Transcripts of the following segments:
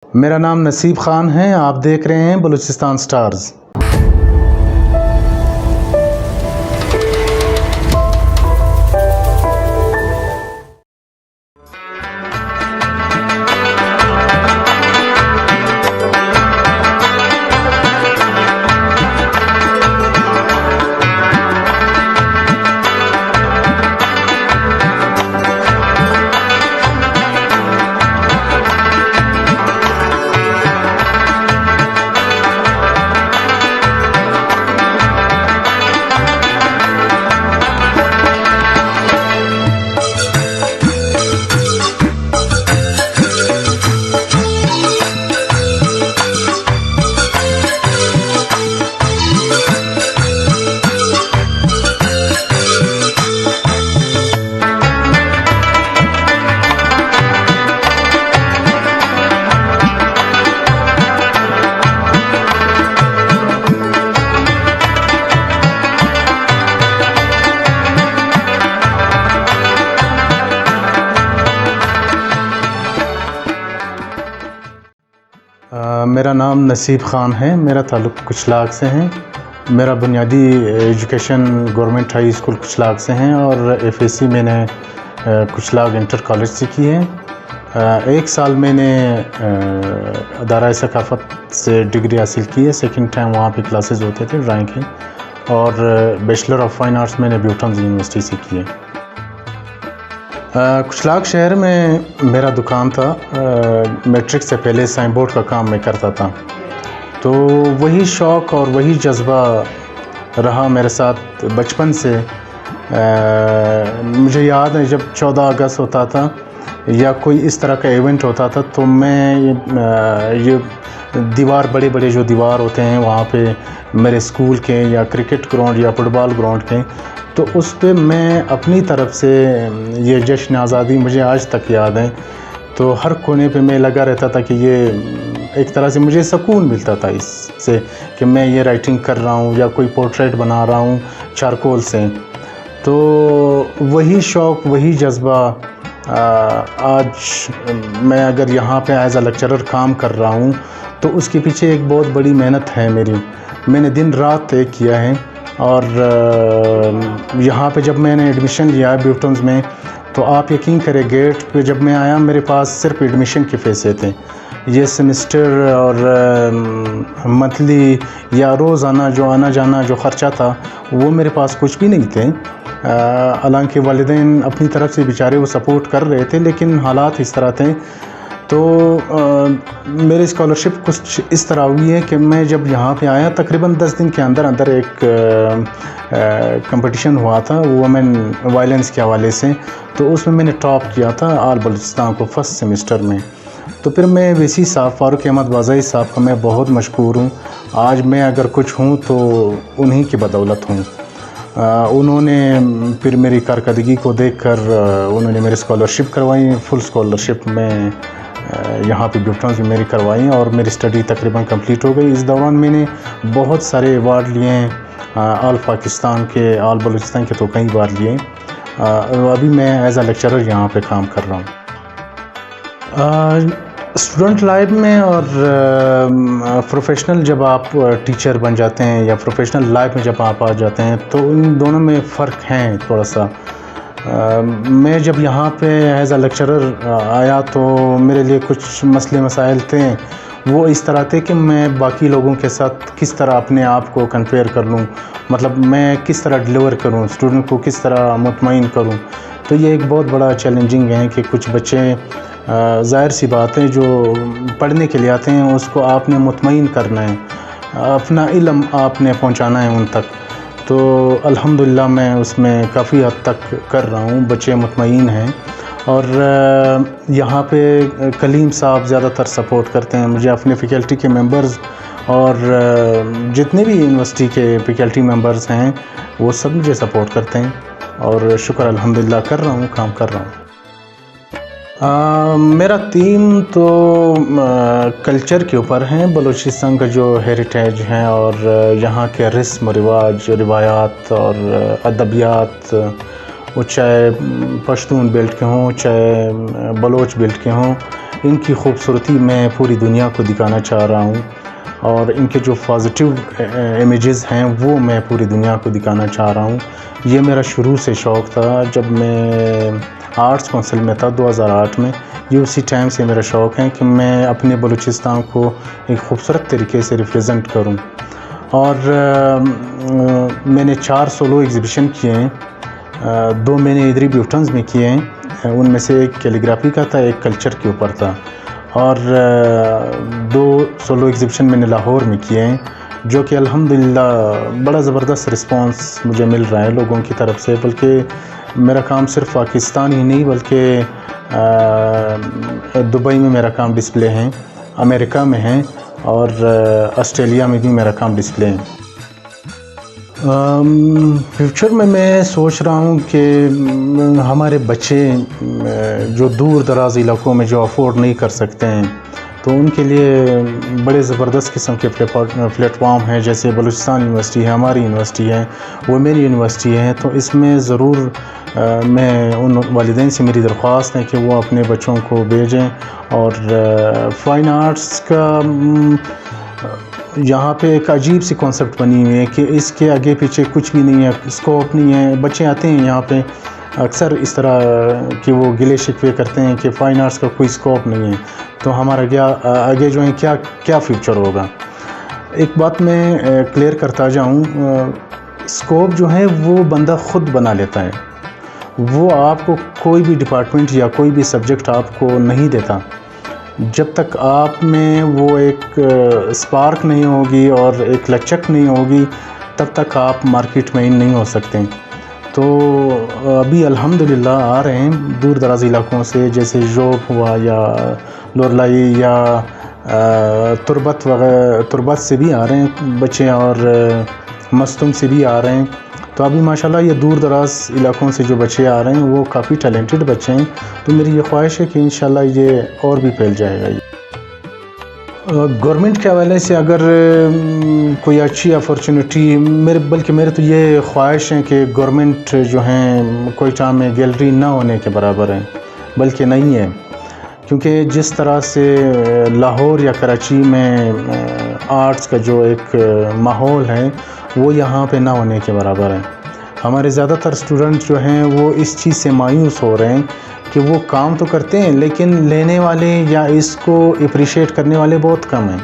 میرا نام نصیب خان ہے، آپ دیکھ رہے ہیں بلوچستان سٹارز۔ میرا نام نصیب خان ہے، میرا تعلق کچلاگ سے ہے۔ میرا بنیادی ایجوکیشن گورنمنٹ ہائی اسکول کچلاگ سے ہیں اور FSc میں نے کچلاگ انٹر کالج سے کی ہے۔ 1 سال میں نے ادارہ ثقافت سے ڈگری حاصل کی ہے، سیکنڈ ٹائم وہاں پہ کلاسز ہوتے تھے ڈرائنگ کے، اور بیچلر آف فائن آرٹس میں نے بیوٹنز یونیورسٹی سے کی ہے۔ کچلاگ شہر میں میرا دکان تھا، میٹرک سے پہلے سائن بورڈ کا کام میں کرتا تھا، تو وہی شوق اور وہی جذبہ رہا میرے ساتھ بچپن سے۔ مجھے یاد ہے جب 14 اگست ہوتا تھا یا کوئی اس طرح کا ایونٹ ہوتا تھا تو میں یہ دیوار بڑے بڑے جو دیوار ہوتے ہیں وہاں پہ میرے اسکول کے یا کرکٹ گراؤنڈ یا فٹ بال گراؤنڈ کے، تو اس پہ میں اپنی طرف سے یہ جشن آزادی مجھے آج تک یاد ہے، تو ہر کونے پہ میں لگا رہتا تھا کہ یہ ایک طرح سے مجھے سکون ملتا تھا اس سے کہ میں یہ رائٹنگ کر رہا ہوں یا کوئی پورٹریٹ بنا رہا ہوں چارکول سے۔ تو وہی شوق وہی جذبہ آج میں اگر یہاں پہ ایز اے لیکچرر کام کر رہا ہوں تو اس کے پیچھے ایک بہت بڑی محنت ہے میری، میں نے دن رات طے کیا ہے۔ اور یہاں پہ جب میں نے ایڈمیشن لیا ہے بیوٹنز میں، تو آپ یقین کریں گیٹ پہ جب میں آیا میرے پاس صرف ایڈمیشن کے پیسے تھے، یہ سیمسٹر اور منتھلی یا روزانہ جو آنا جانا جو خرچہ تھا وہ میرے پاس کچھ بھی نہیں تھے۔ حالانکہ والدین اپنی طرف سے بیچارے وہ سپورٹ کر رہے تھے، لیکن حالات اس طرح تھے۔ تو میری اسکالرشپ کچھ اس طرح ہوئی ہے کہ میں جب یہاں پہ آیا تقریباً 10 دن کے اندر ایک کمپٹیشن ہوا تھا وومن وائلنس کے حوالے سے، تو اس میں نے ٹاپ کیا تھا آل بلوچستان کو فرسٹ سیمسٹر میں۔ تو پھر میں ویسی صاحب فاروق احمد وازائی صاحب کا میں بہت مشکور ہوں، آج میں اگر کچھ ہوں تو انہی کی بدولت ہوں۔ انہوں نے پھر میری کارکردگی کو دیکھ کر انہوں نے میری اسکالرشپ کروائی، فل اسکالرشپ میں یہاں پہ بیوٹنز میں میری کروائی اور میری اسٹڈی تقریباً کمپلیٹ ہو گئی۔ اس دوران میں نے بہت سارے ایوارڈ لیے ہیں، آل پاکستان کے، آل بلوچستان کے تو کئی بار لیے۔ ابھی میں ایز اے لیکچرر یہاں پہ کام کر رہا ہوں۔ اسٹوڈنٹ لائف میں اور پروفیشنل جب آپ ٹیچر بن جاتے ہیں یا پروفیشنل لائف میں جب آپ آ جاتے ہیں تو ان دونوں میں فرق ہے تھوڑا سا۔ میں جب یہاں پہ ایز اے لیکچرر آیا تو میرے لیے کچھ مسئلے مسائل تھے، وہ اس طرح تھے کہ میں باقی لوگوں کے ساتھ کس طرح اپنے آپ کو کنپیئر کر لوں، مطلب میں کس طرح ڈیلیور کروں، اسٹوڈنٹ کو کس طرح مطمئن کروں۔ تو یہ ایک بہت بڑا چیلنجنگ ہے کہ کچھ بچے ظاہر سی بات ہے جو پڑھنے کے لیے آتے ہیں اس کو آپ نے مطمئن کرنا ہے، اپنا علم آپ نے پہنچانا ہے ان تک۔ تو الحمدللہ میں اس میں کافی حد تک کر رہا ہوں، بچے مطمئن ہیں۔ اور یہاں پہ کلیم صاحب زیادہ تر سپورٹ کرتے ہیں مجھے، اپنے فیکلٹی کے ممبرز اور جتنے بھی یونیورسٹی کے فیکلٹی ممبرز ہیں وہ سب مجھے سپورٹ کرتے ہیں، اور شکر الحمدللہ کر رہا ہوں، کام کر رہا ہوں۔ میرا تھیم تو کلچر کے اوپر ہے، بلوچستان کا جو ہیریٹیج ہے اور یہاں کے رسم و رواج، روایات اور ادبیات، وہ چاہے پشتون بیلٹ کے ہوں چاہے بلوچ بیلٹ کے ہوں ان کی خوبصورتی میں پوری دنیا کو دکھانا چاہ رہا ہوں، اور ان کے جو پازیٹیو امیجز ہیں وہ میں پوری دنیا کو دکھانا چاہ رہا ہوں۔ یہ میرا شروع سے شوق تھا، جب میں آرٹس کونسل میں تھا 2008 میں، یہ اسی ٹائم سے میرا شوق ہے کہ میں اپنے بلوچستان کو ایک خوبصورت طریقے سے ریپریزنٹ کروں۔ اور میں نے 4 سولو ایگزیبیشن کیے ہیں، 2 میں نے ادھری بیوٹنز میں کیے ہیں، ان میں سے ایک کیلیگرافی کا تھا، ایک کلچر کے اوپر تھا، اور 2 سولو ایگزیبیشن میں نے لاہور میں کیے ہیں، جو کہ الحمدللہ بڑا زبردست رسپانس مجھے مل رہا ہے لوگوں کی طرف سے۔ بلکہ میرا کام صرف پاکستان ہی نہیں بلکہ دبئی میں میرا کام ڈسپلے ہیں، امریکہ میں ہیں، اور آسٹریلیا میں بھی میرا کام ڈسپلے ہے۔ فیوچر میں سوچ رہا ہوں کہ ہمارے بچے جو دور دراز علاقوں میں جو افورڈ نہیں کر سکتے ہیں، تو ان کے لیے بڑے زبردست قسم کے پلیٹ فارم ہیں، جیسے بلوچستان یونیورسٹی ہے، ہماری یونیورسٹی ہے، وہ میری یونیورسٹی ہے، تو اس میں ضرور میں ان والدین سے میری درخواست ہے کہ وہ اپنے بچوں کو بھیجیں۔ اور فائن آرٹس کا یہاں پہ ایک عجیب سی کانسیپٹ بنی ہوئی ہے کہ اس کے آگے پیچھے کچھ بھی نہیں ہے، اسکوپ نہیں ہے۔ بچے آتے ہیں یہاں پہ اکثر اس طرح کہ وہ گلے شکوے کرتے ہیں کہ فائن آرٹس کا کوئی اسکوپ نہیں ہے، تو ہمارا آگے جو ہے کیا فیوچر ہوگا۔ ایک بات میں کلیئر کرتا جاؤں، اسکوپ جو ہے وہ بندہ خود بنا لیتا ہے، وہ آپ کو کوئی بھی ڈپارٹمنٹ یا کوئی بھی سبجیکٹ آپ کو نہیں دیتا۔ جب تک آپ میں وہ ایک سپارک نہیں ہوگی اور ایک لچک نہیں ہوگی، تب تک آپ مارکیٹ میں نہیں ہو سکتے۔ تو ابھی الحمدللہ آ رہے ہیں دور دراز علاقوں سے، جیسے جوب ہوا یا لورلائی یا تربت سے بھی آ رہے ہیں بچے، اور مستنگ سے بھی آ رہے ہیں۔ تو ابھی ماشاءاللہ یہ دور دراز علاقوں سے جو بچے آ رہے ہیں وہ کافی ٹیلنٹڈ بچے ہیں، تو میری یہ خواہش ہے کہ انشاءاللہ یہ اور بھی پھیل جائے گا۔ گورنمنٹ کے حوالے سے اگر کوئی اچھی اپارچونیٹی، بلکہ میرے تو یہ خواہش ہے کہ گورنمنٹ جو ہیں کوئٹہ میں گیلری نہ ہونے کے برابر ہے، بلکہ نہیں ہے، کیونکہ جس طرح سے لاہور یا کراچی میں آرٹس کا جو ایک ماحول ہے وہ یہاں پہ نہ ہونے کے برابر ہے۔ ہمارے زیادہ تر اسٹوڈنٹ جو ہیں وہ اس چیز سے مایوس ہو رہے ہیں کہ وہ کام تو کرتے ہیں لیکن لینے والے یا اس کو اپریشیٹ کرنے والے بہت کم ہیں۔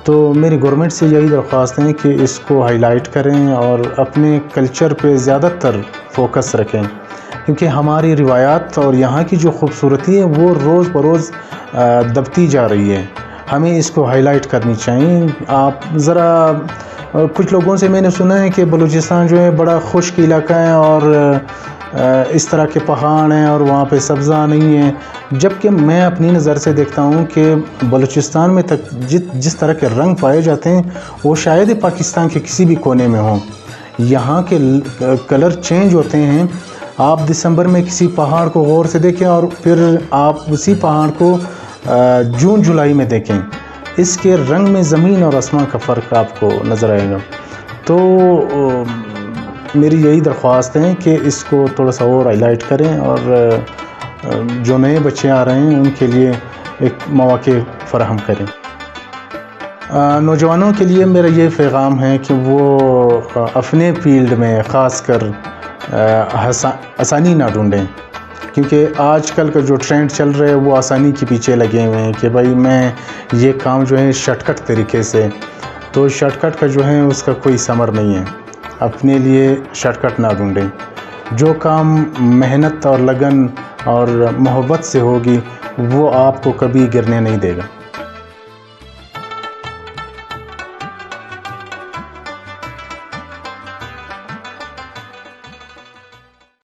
تو میری گورنمنٹ سے یہی درخواست ہے کہ اس کو ہائی لائٹ کریں اور اپنے کلچر پہ زیادہ تر فوکس رکھیں، کیونکہ ہماری روایات اور یہاں کی جو خوبصورتی ہے وہ روز بروز دبتی جا رہی ہے، ہمیں اس کو ہائی لائٹ کرنی چاہیے۔ آپ ذرا کچھ لوگوں سے میں نے سنا ہے کہ بلوچستان جو ہے بڑا خشک علاقہ ہے اور اس طرح کے پہاڑ ہیں اور وہاں پہ سبزہ نہیں ہے، جبکہ میں اپنی نظر سے دیکھتا ہوں کہ بلوچستان میں تک جس طرح کے رنگ پائے جاتے ہیں وہ شاید پاکستان کے کسی بھی کونے میں ہوں۔ یہاں کے کلر چینج ہوتے ہیں۔ آپ دسمبر میں کسی پہاڑ کو غور سے دیکھیں اور پھر آپ اسی پہاڑ کو جون جولائی میں دیکھیں، اس کے رنگ میں زمین اور آسمان کا فرق آپ کو نظر آئے گا۔ تو میری یہی درخواست ہے کہ اس کو تھوڑا سا اور ہائی لائٹ کریں اور جو نئے بچے آ رہے ہیں ان کے لیے ایک مواقع فراہم کریں۔ نوجوانوں کے لیے میرا یہ پیغام ہے کہ وہ اپنے فیلڈ میں خاص کر آسانی نہ ڈھونڈیں، کیونکہ آج کل کا جو ٹرینڈ چل رہا ہے وہ آسانی کے پیچھے لگے ہوئے ہیں کہ بھائی میں یہ کام جو ہے شارٹ کٹ طریقے سے، تو شارٹ کٹ کا جو ہے اس کا کوئی ثمر نہیں ہے۔ اپنے لیے شارٹ کٹ نہ ڈھونڈیں، جو کام محنت اور لگن اور محبت سے ہوگی وہ آپ کو کبھی گرنے نہیں دے گا۔